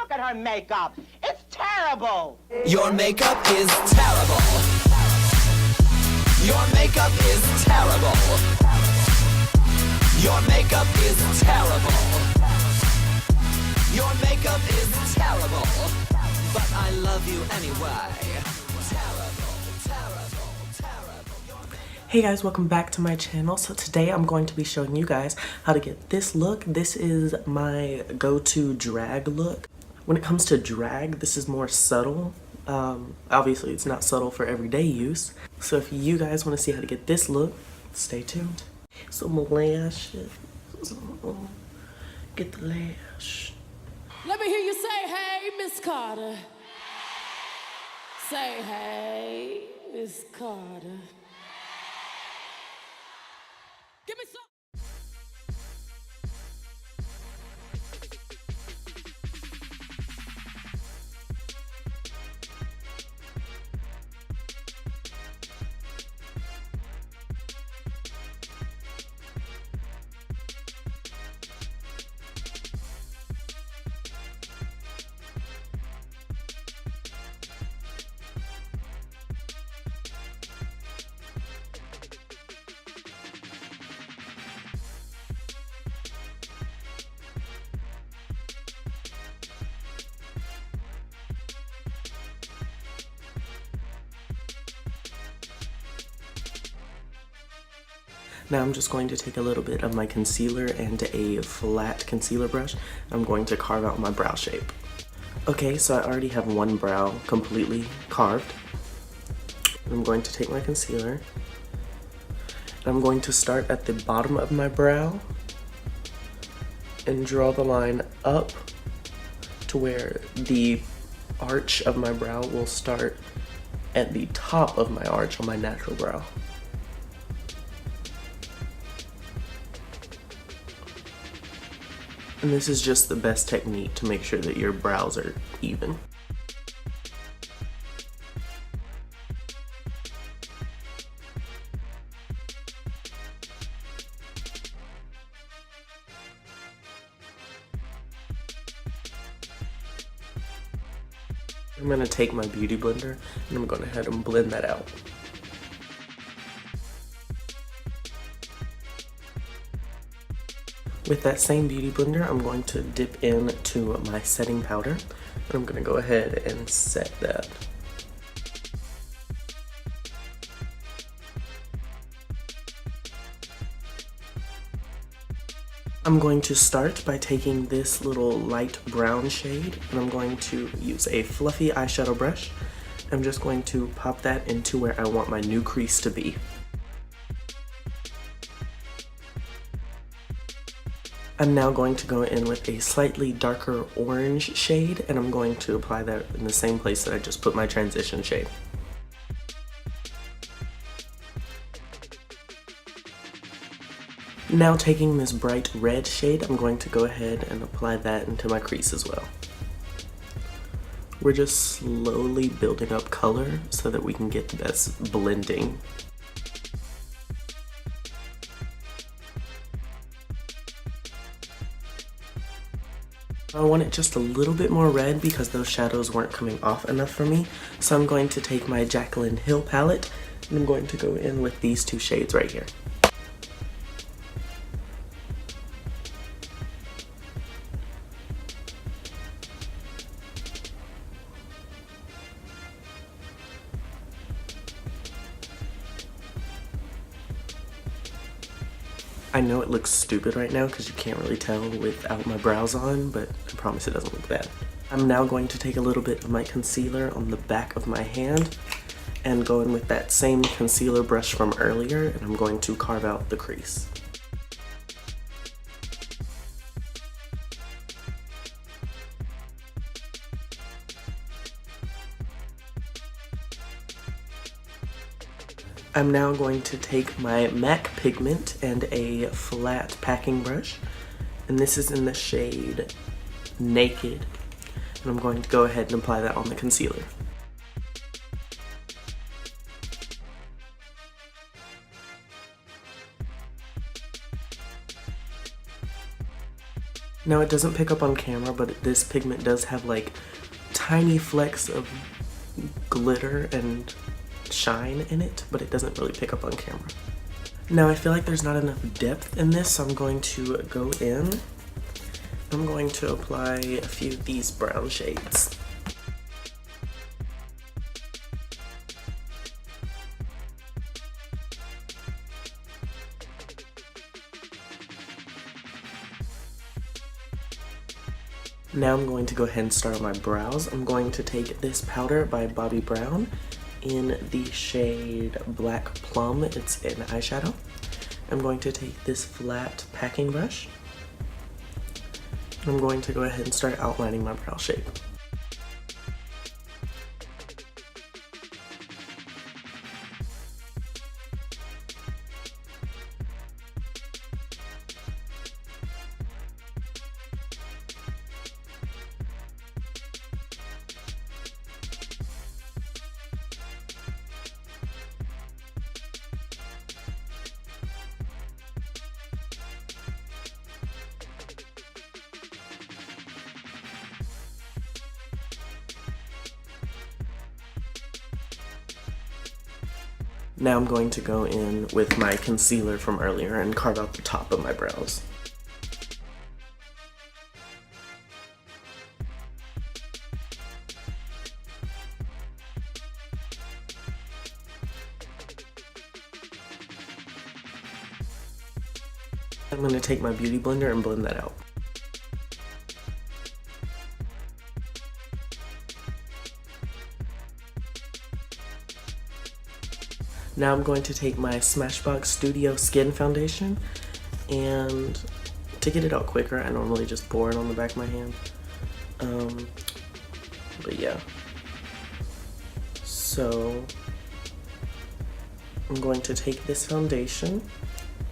look at her makeup. It's terrible. Your makeup is terrible. Your makeup is terrible. Your makeup is terrible. Your makeup is terrible. But I love you anyway. Terrible, terrible, terrible. Hey guys, welcome back to my channel. So today I'm going to be showing you guys how to get this look. This is my go-to drag look. When it comes to drag, this is more subtle. Obviously it's not subtle for everyday use. So if you guys want to see how to get this look, stay tuned. Some lash. Get the lash. Let me hear you say, hey, Miss Carter. Say, hey, Miss Carter. Give me some. Now I'm just going to take a little bit of my concealer and a flat concealer brush. I'm going to carve out my brow shape. Okay, so I already have one brow completely carved. I'm going to take my concealer. I'm going to start at the bottom of my brow and draw the line up to where the arch of my brow will start at the top of my arch on my natural brow. And this is just the best technique to make sure that your brows are even. I'm going to take my beauty blender and I'm going to head and blend that out. With that same beauty blender, I'm going to dip into my setting powder, and I'm going to go ahead and set that. I'm going to start by taking this little light brown shade, and I'm going to use a fluffy eyeshadow brush. I'm just going to pop that into where I want my new crease to be. I'm now going to go in with a slightly darker orange shade, and I'm going to apply that in the same place that I just put my transition shade. Now taking this bright red shade, I'm going to go ahead and apply that into my crease as well. We're just slowly building up color so that we can get the best blending. I want it just a little bit more red because those shadows weren't coming off enough for me. So I'm going to take my Jaclyn Hill palette and I'm going to go in with these two shades right here. I know it looks stupid right now because you can't really tell without my brows on, but I promise it doesn't look bad. I'm now going to take a little bit of my concealer on the back of my hand and go in with that same concealer brush from earlier, and I'm going to carve out the crease. I'm now going to take my MAC pigment and a flat packing brush, and this is in the shade Naked, and I'm going to go ahead and apply that on the concealer. Now it doesn't pick up on camera, but this pigment does have like tiny flecks of glitter and shine in it, but it doesn't really pick up on camera. Now I feel like there's not enough depth in this, so I'm going to go in. I'm going to apply a few of these brown shades. Now I'm going to go ahead and start on my brows. I'm going to take this powder by Bobbi Brown in the shade Black Plum. It's an eyeshadow. I'm going to take this flat packing brush. I'm going to go ahead and start outlining my brow shape. Now I'm going to go in with my concealer from earlier and carve out the top of my brows. I'm going to take my beauty blender and blend that out. Now I'm going to take my Smashbox Studio Skin Foundation, and to get it out quicker, I normally just pour it on the back of my hand. But yeah. So I'm going to take this foundation,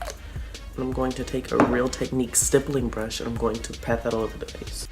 and I'm going to take a Real Technique stippling brush, and I'm going to pat that all over the face.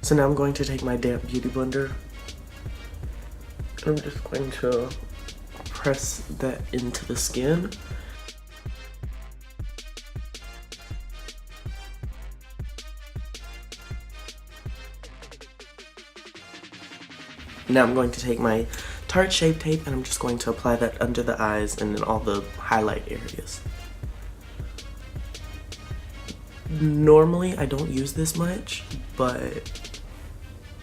So now I'm going to take my damp beauty blender. I'm just going to press that into the skin. Now I'm going to take my Tarte Shape Tape and I'm just going to apply that under the eyes and in all the highlight areas. Normally I don't use this much, but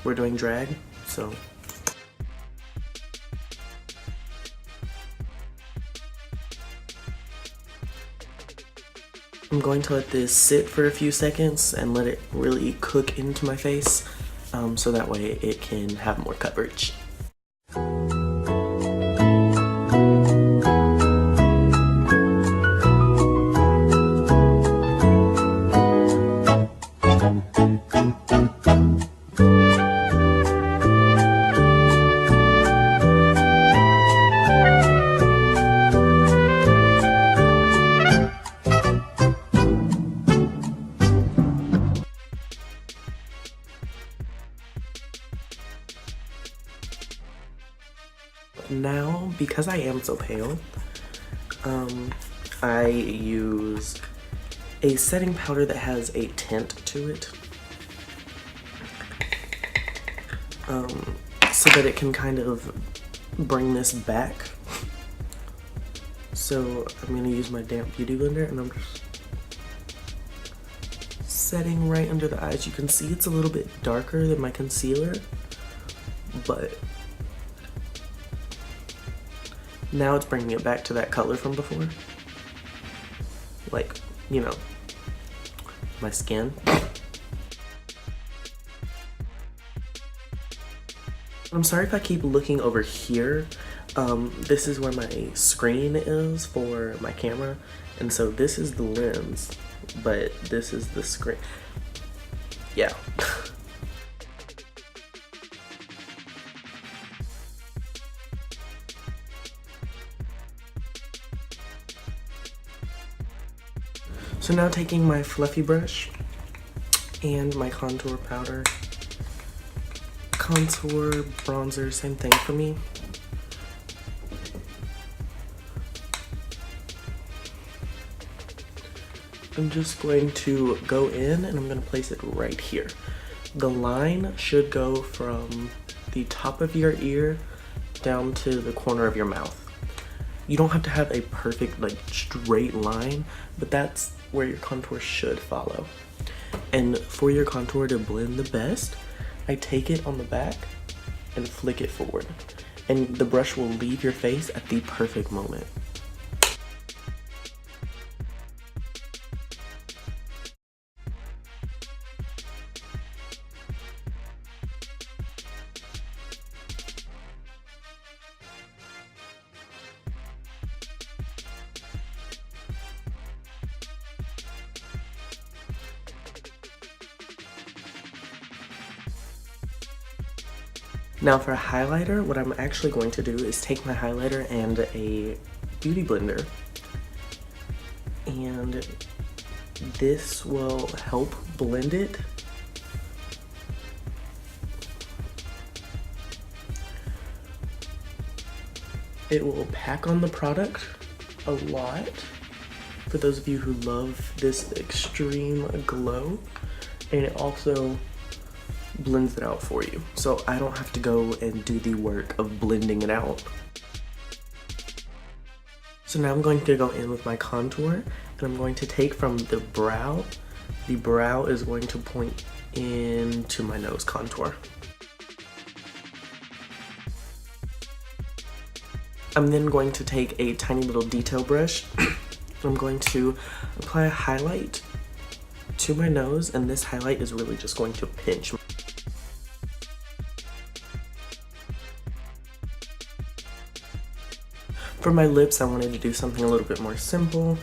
we're doing drag, so. I'm going to let this sit for a few seconds and let it really cook into my face, so that way it can have more coverage. Now, because I am so pale, I use a setting powder that has a tint to it, so that it can kind of bring this back. So I'm going to use my damp beauty blender and I'm just setting right under the eyes. You can see it's a little bit darker than my concealer, but now it's bringing it back to that color from before. Like, you know, my skin. I'm sorry if I keep looking over here. This is where my screen is for my camera, and so this is the lens, but this is the screen. Yeah. So now taking my fluffy brush and my contour powder, contour, bronzer, same thing for me. I'm just going to go in and I'm going to place it right here. The line should go from the top of your ear down to the corner of your mouth. You don't have to have a perfect, like, straight line, but that's where your contour should follow. And for your contour to blend the best, I take it on the back and flick it forward. And the brush will leave your face at the perfect moment. Now for a highlighter, what I'm actually going to do is take my highlighter and a beauty blender, and this will help blend it. It will pack on the product a lot for those of you who love this extreme glow, and it also blends it out for you, so I don't have to go and do the work of blending it out. So now I'm going to go in with my contour, and I'm going to take from the brow. The brow is going to point into my nose contour. I'm then going to take a tiny little detail brush. I'm going to apply a highlight to my nose, and this highlight is really just going to pinch. For my lips, I wanted to do something a little bit more simple,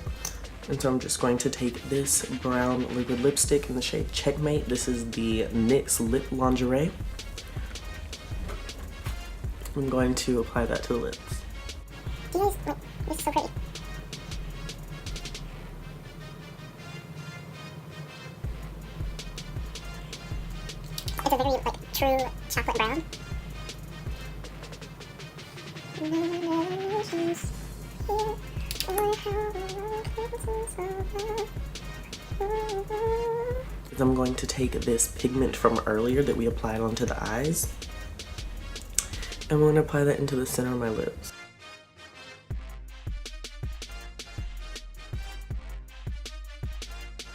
and so I'm just going to take this brown liquid lipstick in the shade Checkmate. This is the NYX Lip Lingerie. I'm going to apply that to the lips. You guys, look, this is so pretty. It's a very, like, true chocolate brown. I'm going to take this pigment from earlier that we applied onto the eyes, and we're going to apply that into the center of my lips.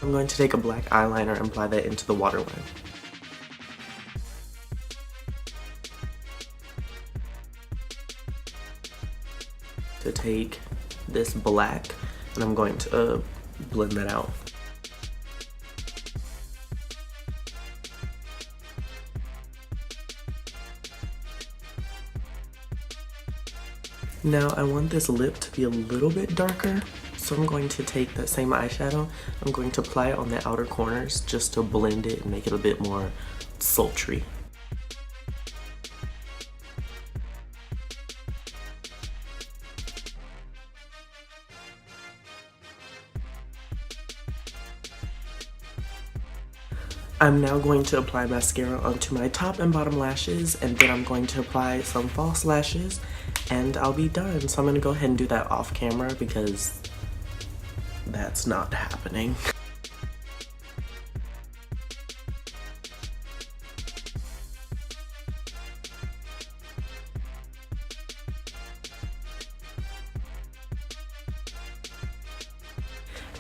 I'm going to take a black eyeliner and apply that into the waterline. To take this black, and I'm going to blend that out. Now I want this lip to be a little bit darker, so I'm going to take that same eyeshadow, I'm going to apply it on the outer corners just to blend it and make it a bit more sultry. I'm now going to apply mascara onto my top and bottom lashes, and then I'm going to apply some false lashes, and I'll be done. So I'm going to go ahead and do that off camera because that's not happening.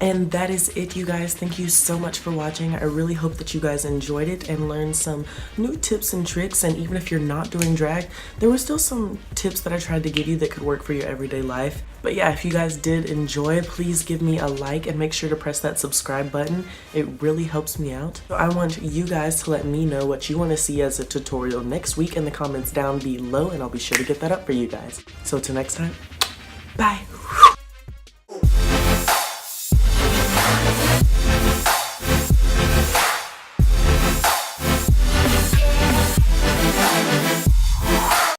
And that is it, you guys. Thank you so much for watching. I really hope that you guys enjoyed it and learned some new tips and tricks. And even if you're not doing drag, there were still some tips that I tried to give you that could work for your everyday life. But yeah, if you guys did enjoy, please give me a like and make sure to press that subscribe button. It really helps me out. So I want you guys to let me know what you want to see as a tutorial next week in the comments down below, and I'll be sure to get that up for you guys. So till next time, bye.